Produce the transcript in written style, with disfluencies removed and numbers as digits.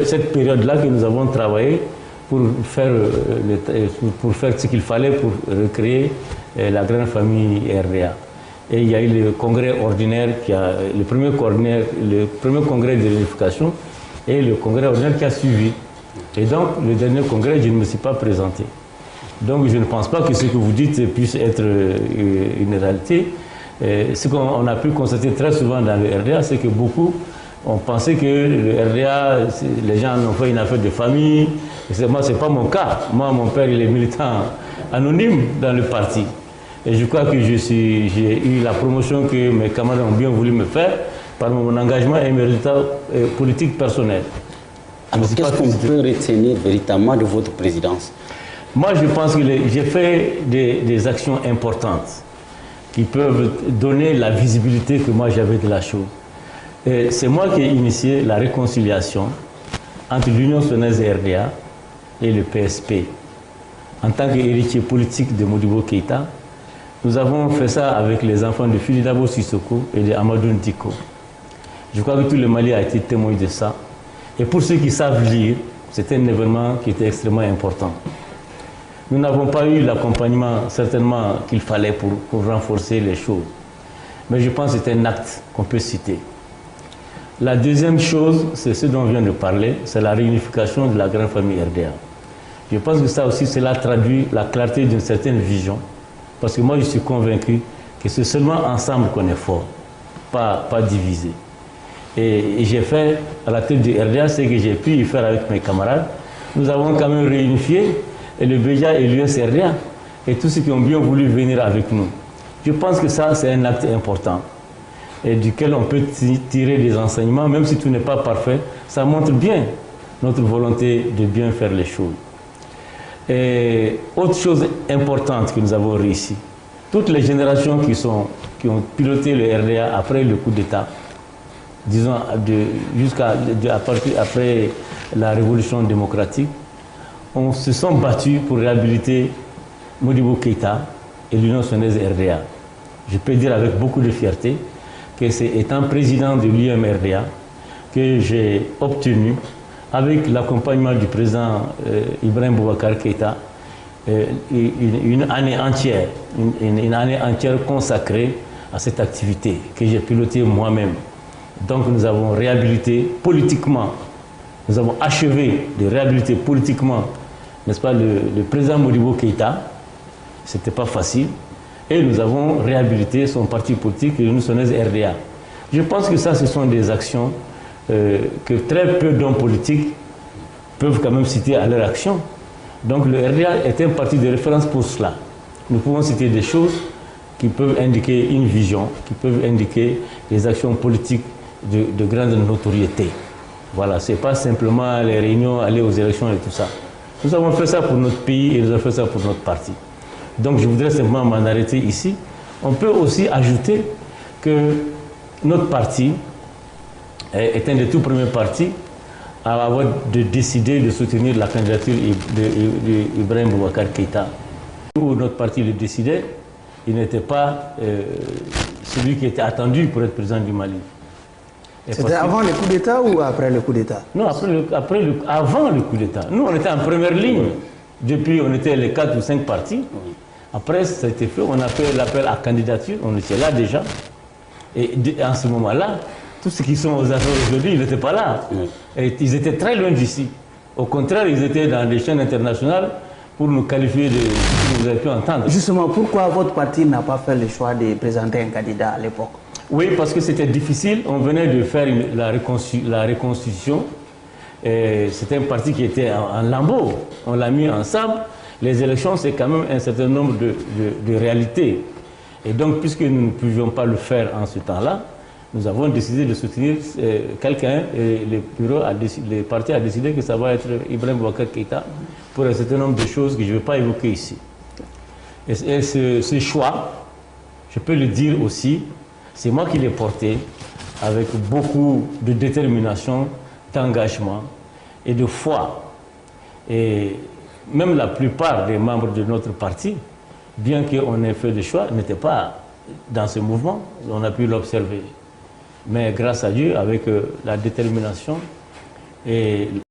cette période-là que nous avons travaillé pour faire ce qu'il fallait pour recréer la grande famille RDA. Et il y a eu le congrès ordinaire, le premier congrès de réunification et le congrès ordinaire qui a suivi. Et donc, le dernier congrès, je ne me suis pas présenté. Donc, je ne pense pas que ce que vous dites puisse être une réalité. Ce qu'on a pu constater très souvent dans le RDA, c'est que beaucoup ont pensé que le RDA, les gens ont fait une affaire de famille. Moi, ce n'est pas mon cas. Moi, mon père, il est militant anonyme dans le parti. Et je crois que j'ai eu la promotion que mes camarades ont bien voulu me faire par mon engagement et mes résultats politiques personnels. Alors, qu'est-ce qu'on peut retenir véritablement de votre présidence? Moi, je pense que j'ai fait des actions importantes qui peuvent donner la visibilité que moi j'avais de la chose. C'est moi qui ai initié la réconciliation entre l'Union Sonaise et RDA et le PSP. En tant qu'héritier politique de Modibo Keïta, nous avons fait ça avec les enfants de Fili Dabo Sissoko et de Amadou Ndiko. Je crois que tout le Mali a été témoin de ça. Et pour ceux qui savent lire, c'était un événement qui était extrêmement important. Nous n'avons pas eu l'accompagnement certainement qu'il fallait pour renforcer les choses. Mais je pense que c'est un acte qu'on peut citer. La deuxième chose, c'est ce dont on vient de parler, c'est la réunification de la grande famille RDA. Je pense que ça aussi, cela traduit la clarté d'une certaine vision. Parce que moi, je suis convaincu que c'est seulement ensemble qu'on est fort, pas divisé. Et j'ai fait, à la tête du RDA, ce que j'ai pu y faire avec mes camarades. Nous avons quand même réunifié le BEJA et l'USRDA et tous ceux qui ont bien voulu venir avec nous. Je pense que ça, c'est un acte important et duquel on peut tirer des enseignements, même si tout n'est pas parfait. Ça montre bien notre volonté de bien faire les choses. Et autre chose importante que nous avons réussi, toutes les générations qui ont piloté le RDA après le coup d'État, disons après la révolution démocratique, on se sont battus pour réhabiliter Modibo Keïta et l'Union Sonaise RDA. Je peux dire avec beaucoup de fierté que c'est étant président de l'UMRDA que j'ai obtenu, avec l'accompagnement du président Ibrahim Boubacar Keïta, une année entière consacrée à cette activité que j'ai pilotée moi-même. Donc nous avons réhabilité politiquement, nous avons achevé de réhabiliter politiquement, n'est-ce pas, le président Modibo Keïta. Ce n'était pas facile. Et nous avons réhabilité son parti politique, l'Union Sonaise RDA. Je pense que ça, ce sont des actions que très peu d'hommes politiques peuvent quand même citer à leur action. Donc le RDA est un parti de référence pour cela. Nous pouvons citer des choses qui peuvent indiquer une vision, qui peuvent indiquer des actions politiques de grande notoriété. Voilà, ce n'est pas simplement les réunions, aller aux élections et tout ça. Nous avons fait ça pour notre pays et nous avons fait ça pour notre parti. Donc je voudrais simplement m'en arrêter ici. On peut aussi ajouter que notre parti est un des tout premiers partis à avoir décidé de soutenir la candidature d'Ibrahim Boubacar Keïta. Où notre parti le décidait, il n'était pas celui qui était attendu pour être président du Mali. C'était avant le coup d'État ou après le coup d'État? Non, avant le coup d'État. Nous, on était en première ligne. Depuis, on était les 4 ou 5 partis. Après, ça a été fait, on a fait l'appel à candidature, on était là déjà. Et en ce moment-là, tous ceux qui sont aux affaires aujourd'hui, ils n'étaient pas là. Et ils étaient très loin d'ici. Au contraire, ils étaient dans les chaînes internationales pour nous qualifier de ce que vous avez pu entendre. Justement, pourquoi votre parti n'a pas fait le choix de présenter un candidat à l'époque? Oui, parce que c'était difficile. On venait de faire la reconstitution. C'était un parti qui était en lambeaux. On l'a mis ensemble. Les élections, c'est quand même un certain nombre de réalités. Et donc, puisque nous ne pouvions pas le faire en ce temps-là, nous avons décidé de soutenir quelqu'un et le parti a décidé que ça va être Ibrahim Boubacar Keïta pour un certain nombre de choses que je ne vais pas évoquer ici. Et ce choix, je peux le dire aussi, c'est moi qui l'ai porté avec beaucoup de détermination, d'engagement et de foi. Et même la plupart des membres de notre parti, bien qu'on ait fait le choix, n'étaient pas dans ce mouvement. On a pu l'observer. Mais grâce à Dieu, avec la détermination et